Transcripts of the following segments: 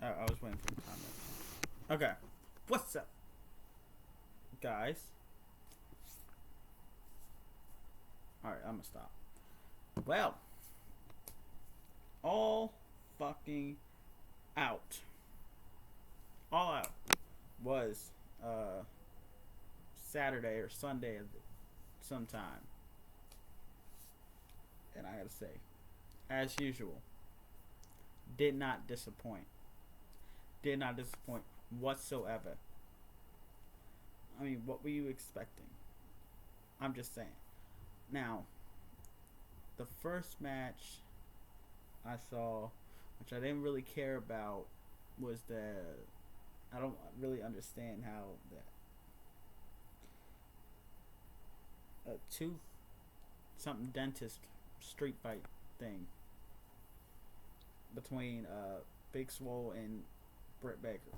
I was waiting for the comments. Okay. What's up, guys? Alright, I'm gonna stop. Well, all fucking out. All Out was Saturday or Sunday sometime. And I gotta say, as usual, did not disappoint. Did not disappoint whatsoever. I mean, what were you expecting? I'm just saying. Now, the first match I saw, which I didn't really care about, was I don't really understand how a tooth something dentist street fight thing between Big Swole and Britt Baker.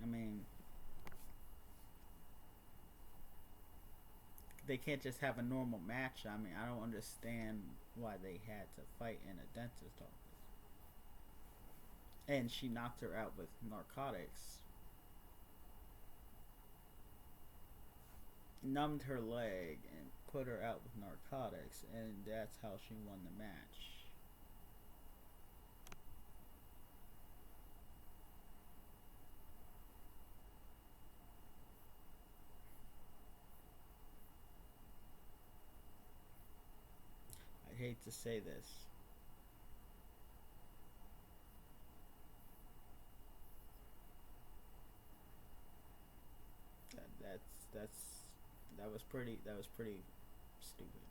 I mean, they can't just have a normal match. I mean, I don't understand why they had to fight in a dentist office. And she knocked her out with narcotics. Numbed her leg and put her out with narcotics, and that's how she won the match. I hate to say this. That was pretty stupid.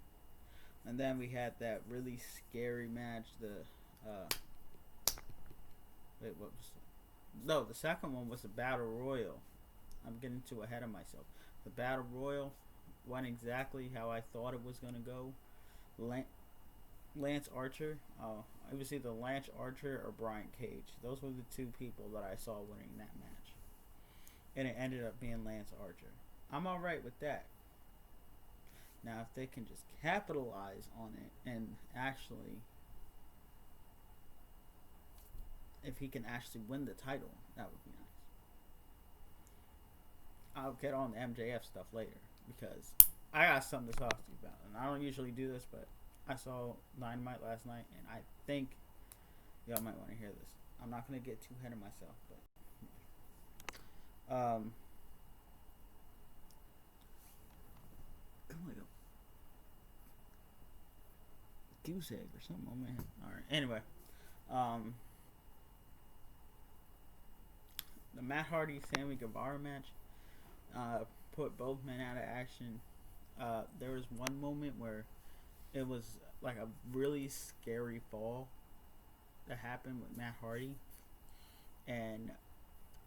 And then we had that really scary match. Wait, what was? No, the second one was the Battle Royal. I'm getting too ahead of myself. The Battle Royal went exactly how I thought it was gonna go. Lance Archer. It was either Lance Archer or Brian Cage. Those were the two people that I saw winning that match, and it ended up being Lance Archer. I'm alright with that. Now, if they can just capitalize on it and actually, if he can actually win the title, that would be nice. I'll get on the MJF stuff later because I got something to talk to you about. And I don't usually do this, but I saw Dynamite last night, and I think y'all might want to hear this. I'm not going to get too ahead of myself, but like a goose egg or something. Oh man! All right. Anyway, the Matt Hardy Sammy Guevara match put both men out of action. There was one moment where it was like a really scary fall that happened with Matt Hardy, and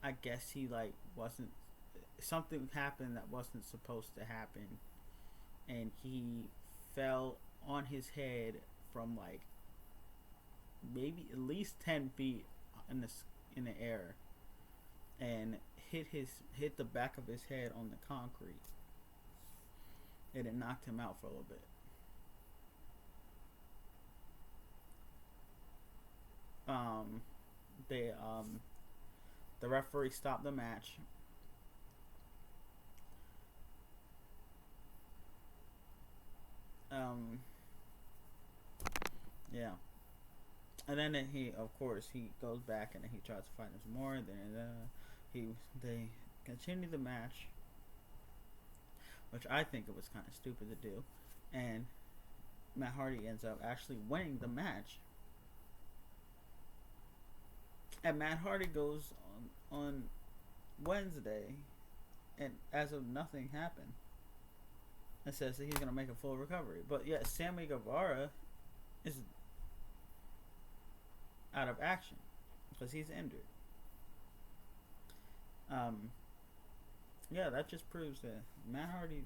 I guess he like wasn't something happened that wasn't supposed to happen, and he fell on his head from like maybe at least 10 feet in the air, and hit the back of his head on the concrete, and it knocked him out for a little bit. The referee stopped the match. Yeah. And then he, of course, he goes back and he tries to fight him some more. Then they continue the match, which I think it was kind of stupid to do. And Matt Hardy ends up actually winning the match. And Matt Hardy goes on Wednesday, and as if nothing happened, and says that he's going to make a full recovery. But yet Sammy Guevara is out of action because he's injured. Yeah, that just proves that Matt Hardy.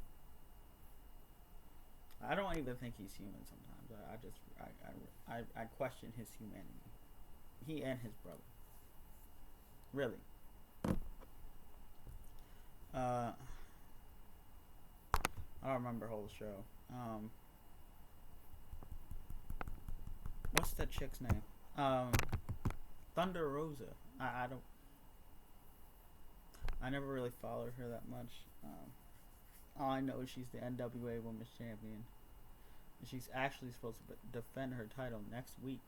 I don't even think he's human sometimes. I question his humanity. He and his brother. Really. I don't remember the whole show. What's that chick's name? Thunder Rosa. I don't. I never really followed her that much. All I know is she's the NWA Women's Champion. And she's actually supposed to defend her title next week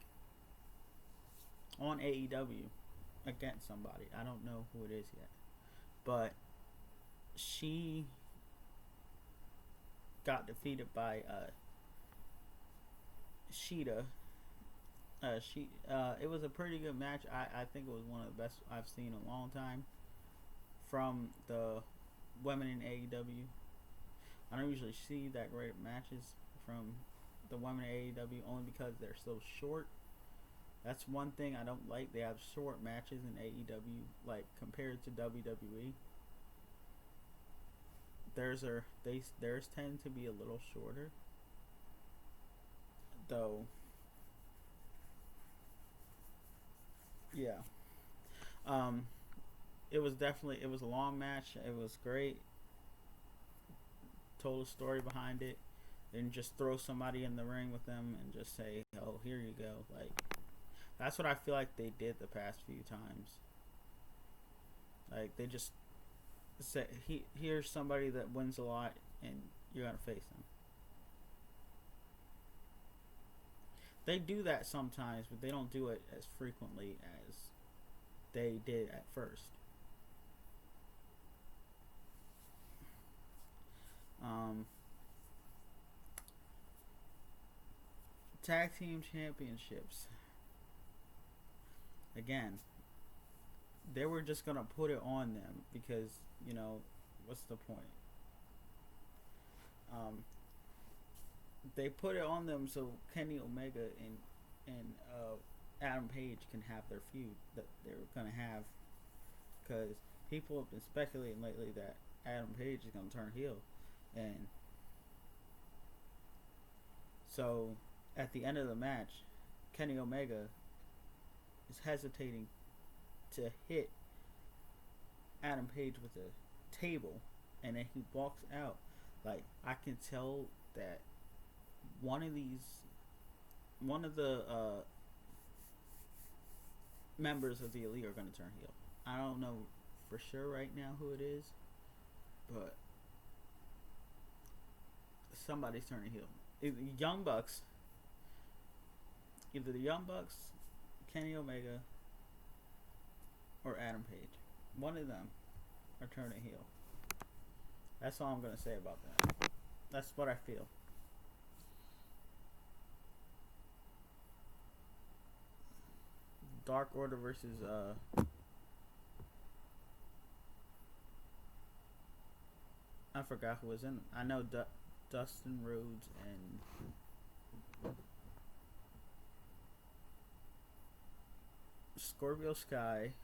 on AEW against somebody. I don't know who it is yet. But she got defeated by Sheeta. It was a pretty good match. I think it was one of the best I've seen in a long time from the women in AEW. I don't usually see that great matches from the women in AEW only because they're so short. That's one thing I don't like. They have short matches in AEW, like compared to WWE. Theirs tend to be a little shorter, though. Yeah. It was a long match. It was great. Told a story behind it. Didn't just throw somebody in the ring with them and just say, "Oh, here you go." Like, that's what I feel like they did the past few times. Like, they just said, here's somebody that wins a lot and you're gonna face them. They do that sometimes, but they don't do it as frequently as they did at first. Tag team championships. Again, they were just gonna put it on them because, what's the point? They put it on them so Kenny Omega and Adam Page can have their feud that they were gonna have, because people have been speculating lately that Adam Page is gonna turn heel, and so at the end of the match, Kenny Omega is hesitating to hit Adam Page with a table, and then he walks out. Like, I can tell that one of the members of the Elite are going to turn heel. I don't know for sure right now who it is, but somebody's turning heel. Either the Young Bucks, Kenny Omega, or Adam Page. One of them are turning heel. That's all I'm going to say about that. That's what I feel. Dark Order versus I forgot who was in it. I know Dustin Rhodes and Scorpio Sky,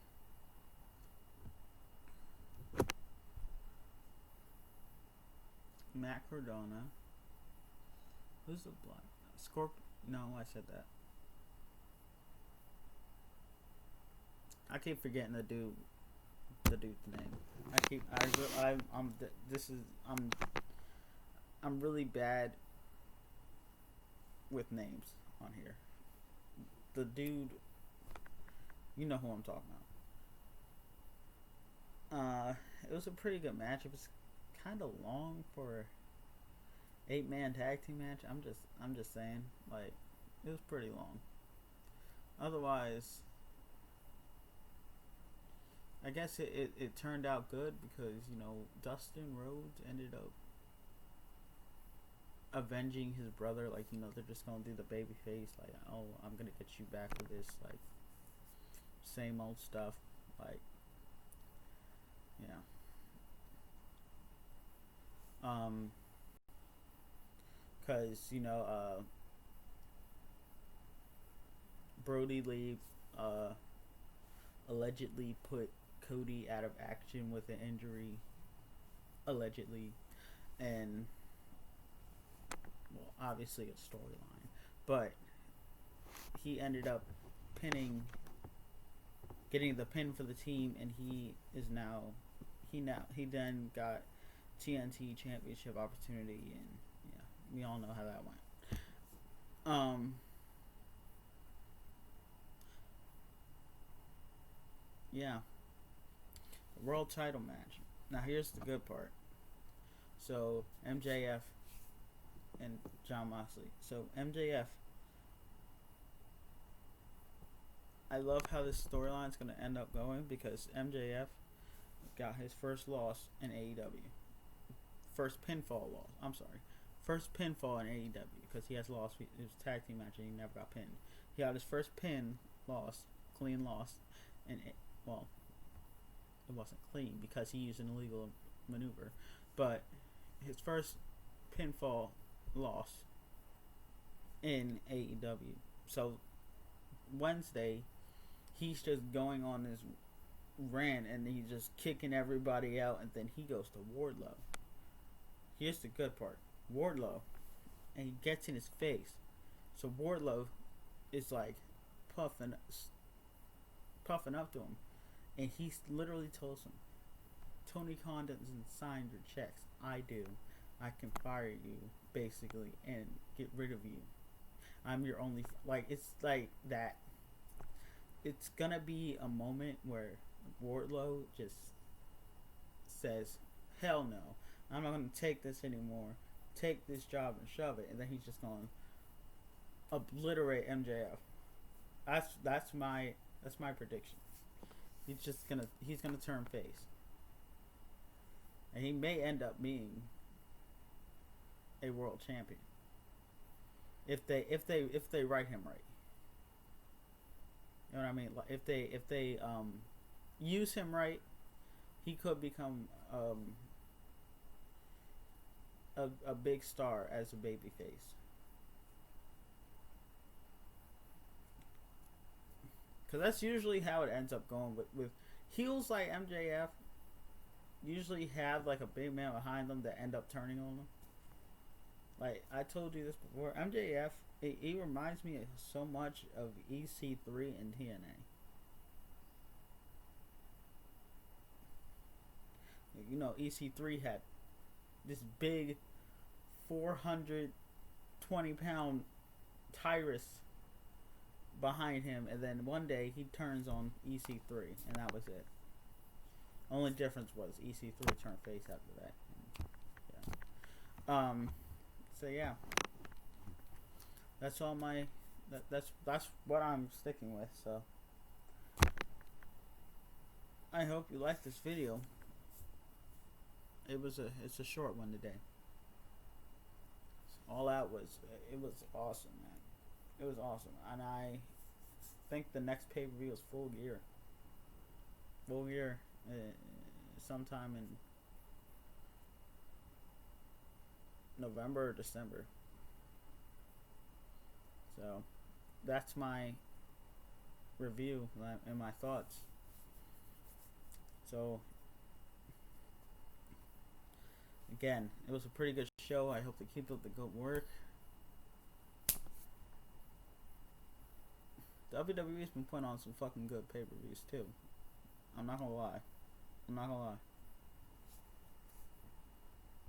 Matt Cardona. Who's the black? No, I said that. I keep forgetting the dude's name. I'm really bad with names on here. The dude, you know who I'm talking about. It was a pretty good match. It was kind of long for 8-man tag team match. I'm just saying, like, it was pretty long. Otherwise, I guess it turned out good because, Dustin Rhodes ended up avenging his brother. Like, they're just gonna do the baby face, like, oh, I'm gonna get you back with this, like, same old stuff, like, because Brody Lee allegedly put Cody out of action with an injury, allegedly, and, well, obviously a storyline, but he ended up getting the pin for the team, and he then got TNT Championship opportunity, and we all know how that went. world title match. Now here's the good part. So MJF and Jon Moxley. So MJF, I love how this storyline is going to end up going because MJF got his first loss in AEW. First pinfall loss. I'm sorry. First pinfall in AEW because he has lost his tag team match and he never got pinned. He got his first pin loss, clean loss, and it wasn't clean because he used an illegal maneuver, but his first pinfall loss in AEW. So Wednesday, he's just going on this rant and he's just kicking everybody out, and then he goes to Wardlow. Here's the good part. Wardlow, and he gets in his face. So Wardlow is like puffing up to him, and he literally tells him, Tony Khan doesn't sign your checks. I do. I can fire you, basically, and get rid of you. I'm your only... it's like that. It's gonna be a moment where Wardlow just says, hell no. I'm not gonna take this anymore. Take this job and shove it. And then he's just gonna obliterate MJF. That's my prediction. He's gonna turn face. And he may end up being a world champion. If they write him right. You know what I mean? Like if they use him right, he could become a big star as a babyface. Because that's usually how it ends up going with heels like MJF. Usually have like a big man behind them that end up turning on them. Like I told you this before, MJF, he reminds me so much of EC3 and TNA. You know, EC3 had this big 420-pound Tyrus behind him, and then one day he turns on EC3, and that was it. Only difference was EC3 turned face after that. Yeah. So yeah, that's all my. That's what I'm sticking with. So I hope you liked this video. It's a short one today. All Out was awesome, man. It was awesome, and I think the next pay-per-view is Full Gear. Full Gear, sometime in November or December. So that's my review and my thoughts. So again, it was a pretty good show. I hope to keep up the good work. WWE's been putting on some fucking good pay-per-views too. I'm not gonna lie.